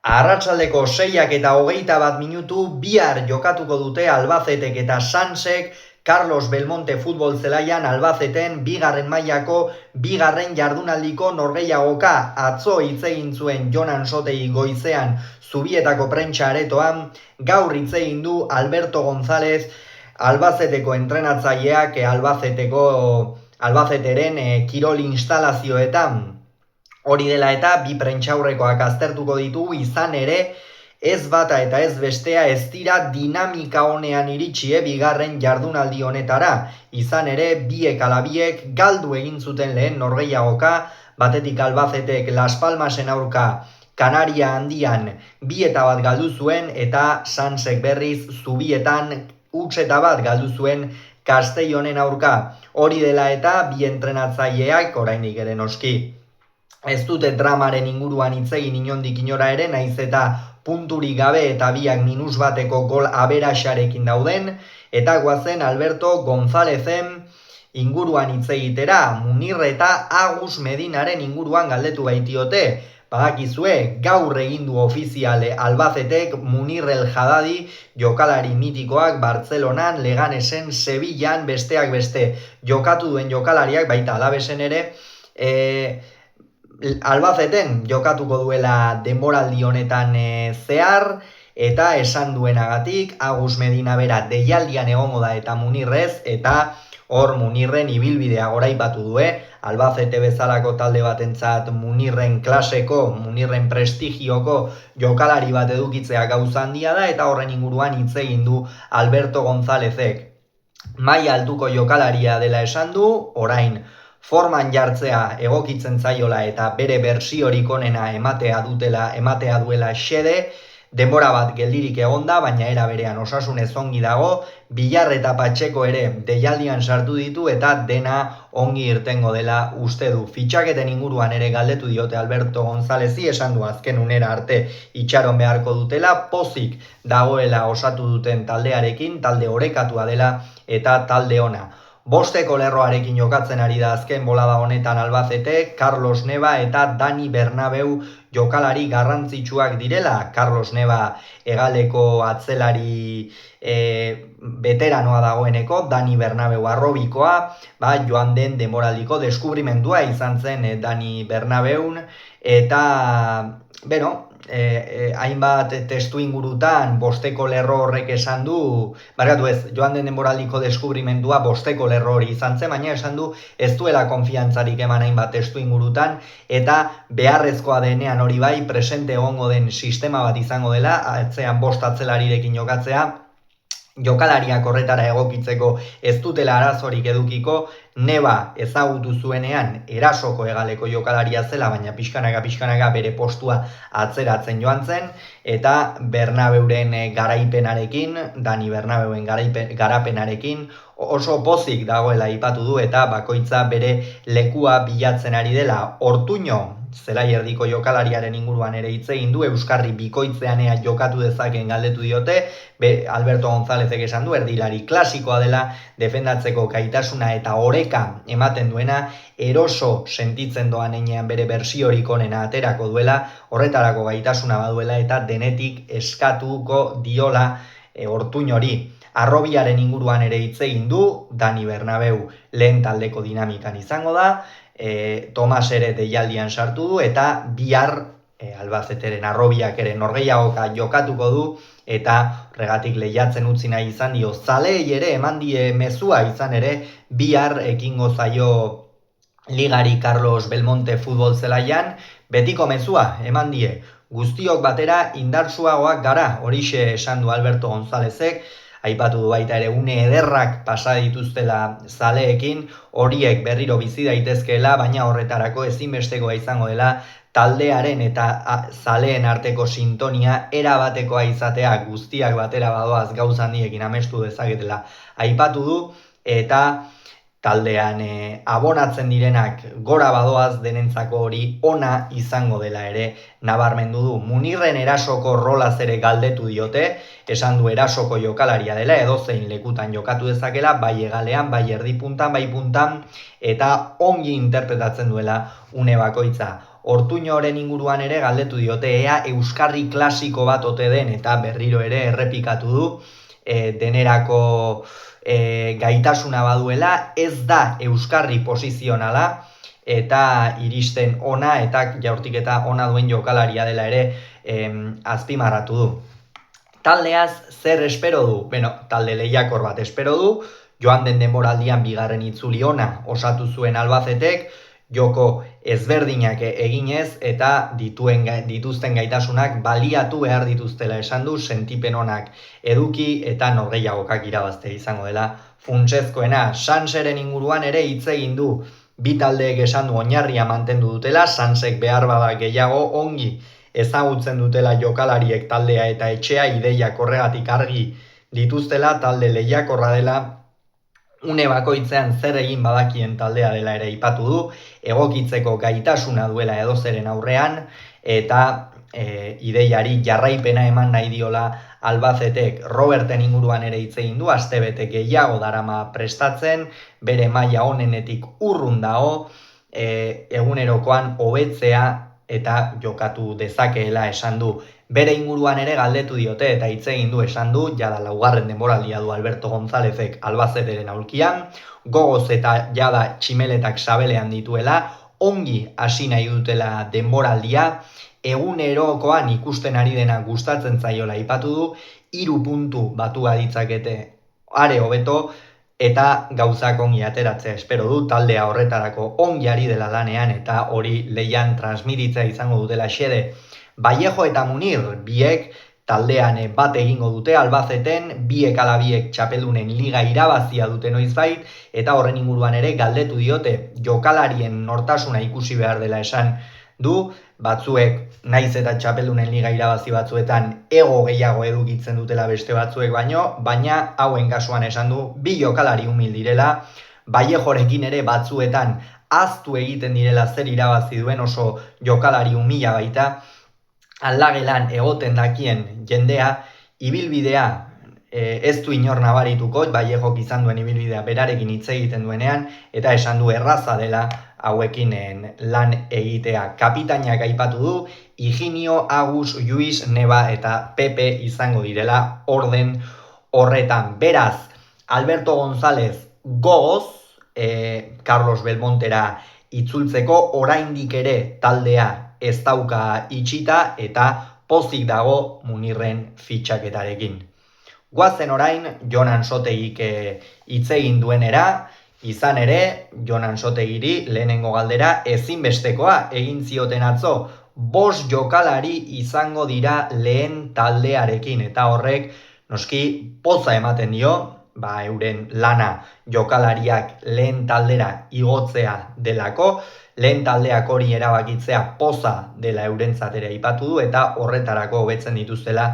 Arratsaldeko 6:21 bihar jokatuko dute Albacetek eta Sansek Carlos Belmonte futbol zelaian Albaceten bigarren mailako bigarren jardunaldiko norgehiagoka. Atzo hitz egin zuen Jonan Sotegi goizean Zubietako prentsa aretoan, gaur hitz egin du Alberto González Albaceteko entrenatzaileak Albaceteren kirol instalazioetan. Hori dela eta bi prentsaurrekoak aztertuko ditugu, izan ere ez bata eta ez bestea ez dira dinamika honean iritsi bigarren jardunaldi honetara. Izan ere biek ala biek galdu egin zuten lehen norgehiagoka, batetik Albacetek Las Palmasen aurka Kanaria handian 2-1 galdu zuen eta Sansek berriz Zubietan 1-1 galdu zuen Castellonen aurka. Hori dela eta bi entrenatzaileak oraindik ere noski ez dute dramaren inguruan hitz egin inondik inora ere, naiz eta punturik gabe eta biak -1 gol aberasarekin dauden, eta goazen Alberto Gonzálezen inguruan hitz egitera. Munir eta Agus Medinaren inguruan galdetu baitiote. Badakizue, gaur egin du ofiziale Albacetek Munir El Haddadi, jokalari mitikoak Bartzelonan, Leganesen, Sevillan, besteak beste jokatu duen jokalariak, baita Alavesen ere, Albaceten jokatuko duela denboraldi honetan zehar, eta esan duenagatik Agus Medina bera deialdian egongo da eta Munirrez, eta hor Munirren ibilbidea goraipatu due. Albacete bezalako talde batentzat Munirren klaseko, Munirren prestigioko jokalari bat edukitzea gauza handia da, eta horren inguruan hitz egin du Alberto Gonzálezek. Maila altuko jokalaria dela esan du, orain forman jartzea egokitzen zaiola eta bere bertsiorik onena ematea duela xede, denbora bat geldirik egonda, baina era berean osasunez ongi dago, Villar eta Patxeko ere deialdian sartu ditu eta dena ongi irtengo dela uste du. Fitxaketen inguruan ere galdetu diote Alberto Gonzálezi, esan du azken unera arte itxaron beharko dutela, pozik dagoela osatu duten taldearekin, talde orekatua dela eta talde ona. 5 lerroarekin jokatzen ari da azken bolada honetan Albacete, Carlos Neva eta Dani Bernabeu jokalari garrantzitsuak direla. Carlos Neva hegaleko atzelari veteranoa dagoeneko, Dani Bernabeu arrobikoa, joan den denboraldiko deskubrimendua izan zen Dani Bernabeun, eta hainbat testu ingurutan 5 lerro horrek esan du, joan den denboraldiko deskubrimendua 5 lerro hori izan zen, baina esan du ez duela konfiantzarik eman hainbat testu ingurutan, eta beharrezkoa denean hori bai presente egongo den sistema bat izango dela, atzean 5 atzelarirekin jokatzea, jokalariak horretara egokitzeko ez dutela arazorik edukiko. Neba ezagutu zuenean erasoko hegaleko jokalaria zela, baina pixkanaka bere postua atzeratzen joan zen, eta Bernabeuren garaipenarekin, Dani Bernabeuen garapenarekin oso pozik dagoela aipatu du, eta bakoitza bere lekua bilatzen ari dela. Ortuño zelai erdiko jokalariaren inguruan ere hitz egin du, euskarri bikoitzean jokatu dezaken galdetu diote. Alberto Gonzálezek esan du erdilari klasikoa dela, defendatzeko gaitasuna eta oreka ematen duena, eroso sentitzen doan heinean bere bertsiorik onena aterako duela, horretarako gaitasuna baduela eta denetik eskatuko diola Ortuñori. Arrobiaren inguruan ere hitz egin du, Dani Bernabeu lehen taldeko dinamikan izango da, Tomas ere deialdian sartu du, eta bihar Albaceteren arrobiak ere norgehiagoka jokatuko du, eta horregatik lehiatzen utzi nahi izan dio. Zaleei ere eman die mezua, izan ere bihar ekingo zaio ligari Carlos Belmonte futbol zelaian, betiko mezua eman die. Guztiok batera indartsuagoak gara, horixe esan du Alberto Gonzálezek. Aipatu du baita ere une ederrak pasa dituztela zaleekin, horiek berriro bizi daitezkeela, baina horretarako ezinbestekoa izango dela taldearen eta zaleen arteko sintonia erabatekoa izatea, guztiak batera badoaz gauza handiekin amestu dezaketela aipatu du, eta taldean abonatzen direnak gora badoaz denentzako hori ona izango dela ere nabarmendu du. Munirren erasoko rolaz ere galdetu diote, esan du erasoko jokalaria dela, edozein lekutan jokatu dezakela, bai hegalean, bai erdipuntan, bai puntan, eta ongi interpretatzen duela une bakoitza. Ortuñoren inguruan ere galdetu diote ea euskarri klasiko bat ote den, eta berriro ere errepikatu du denerako gaitasuna baduela, ez da euskarri posizionala, eta iristen ona eta jaurtik eta ona duen jokalaria dela ere azpimarratu du. Taldeaz zer espero du? Talde lehiakor bat espero du, joan den denboraldian bigarren itzuli ona osatu zuen Albacetek, joko ezberdinak eginez eta dituzten gaitasunak baliatu behar dituztela esan du, sentipen onak eduki eta norgehiagokak irabazte izango dela funtsezkoena. Sanseren inguruan ere hitz egin du, bi taldeek esan du oinarria mantendu dutela, Sansek behar bada gehiago ongi ezagutzen dutela jokalariek taldea eta etxea, ideiak horregatik argi dituztela, talde lehiakorra dela, une bakoitzean zer egin badakien taldea dela ere aipatu du, egokitzeko gaitasuna duela edozeren aurrean, eta ideiari jarraipena eman nahi diola Albacetek. Roberten inguruan ere hitz egin du, astebete gehiago darama prestatzen, bere maila onenetik urrun dago, egunerokoan hobetzea eta jokatu dezakeela esan du. Bere inguruan ere galdetu diote eta hitz egin du esan du, jada laugarren denboraldia du Alberto Gonzálezek Albaceteren aulkian, gogoz eta jada tximeletak sabelean dituela, ongi hasi nahi dutela denboraldia, egunerokoan ikusten ari dena gustatzen zaiola aipatu du, 3 puntu batu ditzakete are hobeto, eta gauzak ongi ateratzea espero du, taldea horretarako ongi ari dela lanean eta hori leian transmititzea izango dutela xede. Vallejo eta Munir biek taldean bat egingo dute Albaceten, biek ala biek txapeldunen liga irabazia dute noizbait, eta horren inguruan ere galdetu diote jokalarien nortasuna ikusi behar dela esan du, batzuek naiz eta txapeldunen liga irabazi batzuetan ego gehiago edukitzen dutela beste batzuek baina hauen kasuan esan du, bi jokalari humil direla, Vallejorekin ere batzuetan ahaztu egiten direla zer irabazi duen, oso jokalari humila baita, aldagelan egoten dakien jendea, ibilbidea ez du inor nabarituko, Vallejok izan duen ibilbidea berarekin hitz egiten duenean, eta esan du erraza dela hauekin lan egitea. Kapitainak aipatu du, Higinio, Agus, Luis, Neba eta Pepe izango direla orden horretan. Beraz, Alberto González gogoz, Carlos Belmontera itzultzeko, oraindik ere taldea ez dauka itxita eta pozik dago Munirren fitxaketarekin. Guazen orain Jonan Sotegik hitz egin duenera, izan ere Jonan Sotegiri lehenengo galdera ezinbestekoa egin zioten atzo, 5 jokalari izango dira lehen taldearekin, eta horrek noski poza ematen dio, euren lana jokalariak lehen taldera igotzea delako, lehen taldeak hori erabakitzea poza dela eurentzat ere aipatu du, eta horretarako hobetzen dituztela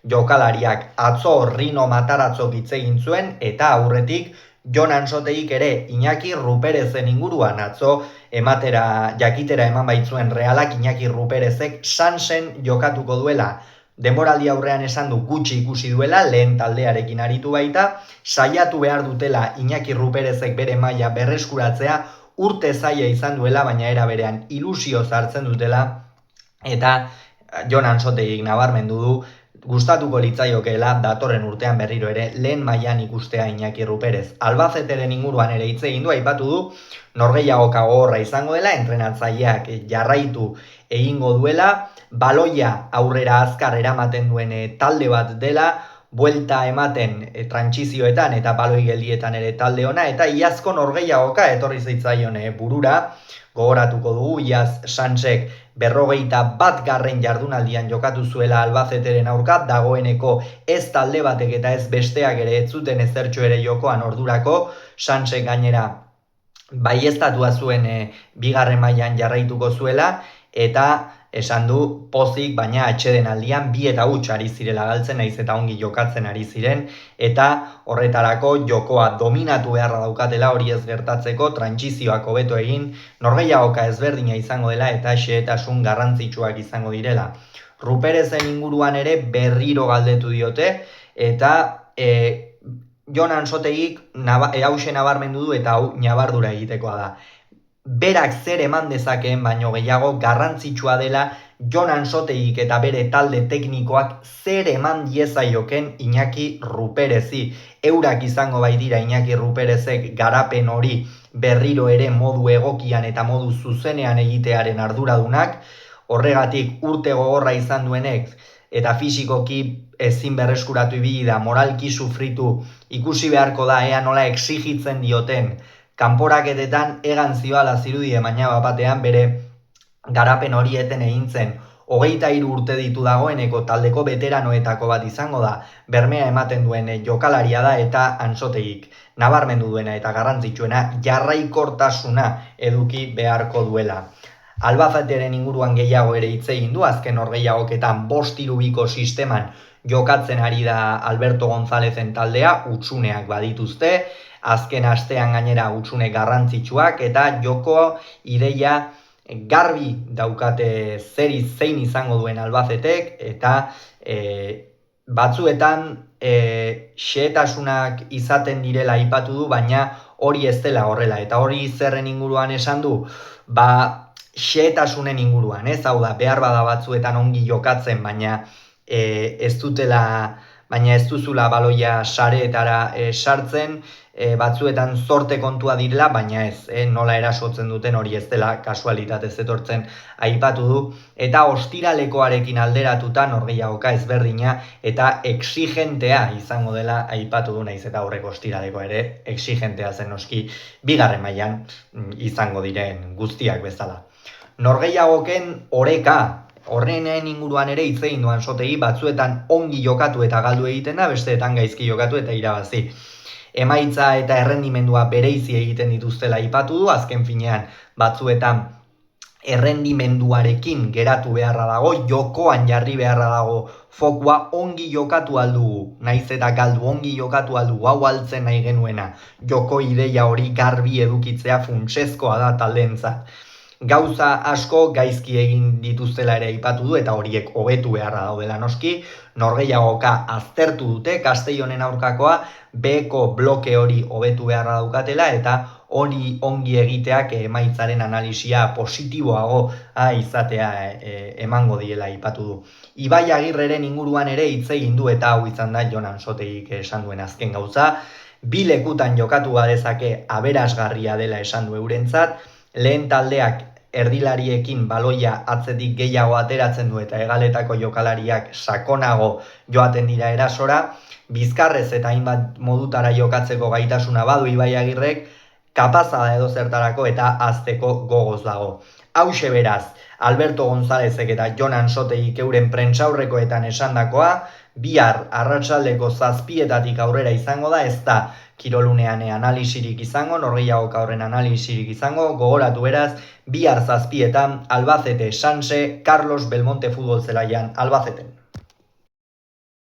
jokalariak. Atzo Rino Mataratzok hitz egin zuen, eta aurretik Jonan Sotegik ere Iñaki Ruperezen inguruan atzo jakitera eman baitzuen Realak Iñaki Ruperezek Sansen jokatuko duela. Denboraldi aurrean esan du gutxi ikusi duela, lehen taldearekin aritu baita, saiatu behar dutela Iñaki Ruperezek bere maila berreskuratzea, urte zaila izan duela, baina era berean ilusio hartzen dutela, eta Jonan Sotegik nabarmendu du, gustatuko litzaiokeela datorren urtean berriro ere lehen mailan ikustea Iñaki Ruperez. Albaceteren inguruan ere hitz egin du, aipatu du, norgehiagoka gogorra izango dela, entrenatzaileak jarraitu egingo duela, baloia aurrera azkar eramaten duen talde bat dela, buelta ematen trantsizioetan eta baloi geldietan ere talde ona, eta iazko norgehiagoka etorri zitzaion burura, gogoratuko dugu, iaz Sansek 51. jardunaldian jokatu zuela Albaceteren aurka, dagoeneko ez talde batek eta ez besteak ere ez zuten ezertxo ere jokoan ordurako, Sansek gainera baieztatua zuen bigarren mailan jarraituko zuela, eta esan du pozik, baina atxeden aldian 2-huts ari zirela galtzen, naiz eta ongi jokatzen ari ziren, eta horretarako jokoa dominatu beharra daukatela, hori ez gertatzeko, trantsizioak hobeto egin, norgehiagoka ezberdina izango dela eta xehetasun garrantzitsuak izango direla. Ruperezen inguruan ere berriro galdetu diote, eta Jonan Sotegik hause nabarmendu du eta hau nabardura egitekoa da. berak zer eman dezakeen baino gehiago garrantzitsua dela Jon Ansotegik eta bere talde teknikoak zer eman diezaioken Iñaki Ruperezi. Eurak izango baitira Iñaki Ruperezek garapen hori berriro ere modu egokian eta modu zuzenean egitearen arduradunak, horregatik urte gogorra izan duenek eta fisikoki ezin berreskuratu ibili da, moralki sufritu, ikusi beharko da ea nola exigitzen dioten kanporaketetan egan zioala zirudie, baina batean bere garapen horieten egin zen. 23 urte ditu dagoeneko taldeko veteranoetako bat izango da, bermea ematen duen jokalaria da eta Ansotegik nabarmendu duena eta garrantzitsuena jarraikortasuna eduki beharko duela. Albaceteren inguruan gehiago ere hitz egin du, azken norgehiagoketan 5-3-2 sisteman jokatzen ari da Alberto Gonzalezen taldea, hutsuneak badituzte, azken astean gainera hutsune garrantzitsuak eta joko ideia garbi daukate zein izango duen Albacetek eta batzuetan xehetasunak izaten direla aipatu du, baina hori ez dela horrela eta hori zerren inguruan esan du, xehetasunen inguruan, hau da, behar bada batzuetan ongi jokatzen, baina ez duzula baloia sareetara sartzen, batzuetan zorte kontua direla, baina ez, nola erasotzen duten hori ez dela kasualitatez etortzen aipatu du, eta ostiralekoarekin alderatuta norgehiagoka ezberdina eta exigentea izango dela aipatu du, naiz eta horrek ostiraleko ere exigentea zen noski bigarren mailan izango diren guztiak bezala. Norgehiagoken oreka, horrenen inguruan ere hitz egin du Ansotegi, batzuetan ongi jokatu eta galdu egiten da, besteetan gaizki jokatu eta irabazi. Emaitza eta errendimendua bereizi egiten dituztela aipatu du, azken finean batzuetan errendimenduarekin geratu beharra dago, jokoan jarri beharra dago, fokua ongi jokatu aldugu, naiz eta galdu ongi jokatu aldugu, hau altzen nahi genuena, joko ideia hori garbi edukitzea funtsezkoa da taldeentzat. Gauza asko gaizki egin dituztela ere aipatu du eta horiek hobetu beharra daudela noski, norgehiagoka aztertu dute Castellonen aurkakoa, beheko bloke hori hobetu beharra daukatela eta hori ongi egiteak emaitzaren analisia positiboago izatea emango diela aipatu du. Ibai Agirreren inguruan ere hitz egin du eta hau izan da Jon Ansotegik esan duen azken gauza, bi lekutan jokatu badezake aberasgarria dela esan du eurentzat, lehen taldeak erdilariekin baloia atzetik gehiago ateratzen du eta hegaletako jokalariak sakonago joaten dira erasora, bizkarrez eta hainbat modutara jokatzeko gaitasuna badu Ibai Agirrek, kapaza da edo zertarako eta azteko gogoz dago. Hauxe beraz, Alberto Gonzalezek eta Jon Ansotegik euren prentsaurrekoetan esandakoa, bihar arratsaldeko 7:00 aurrera izango da, ez da kirolunean analisirik izango, norgehiagoka horren analisirik izango, gogoratu beraz, bihar 7:00 Albacete Sanse, Carlos Belmonte futbol zelaian Albaceten.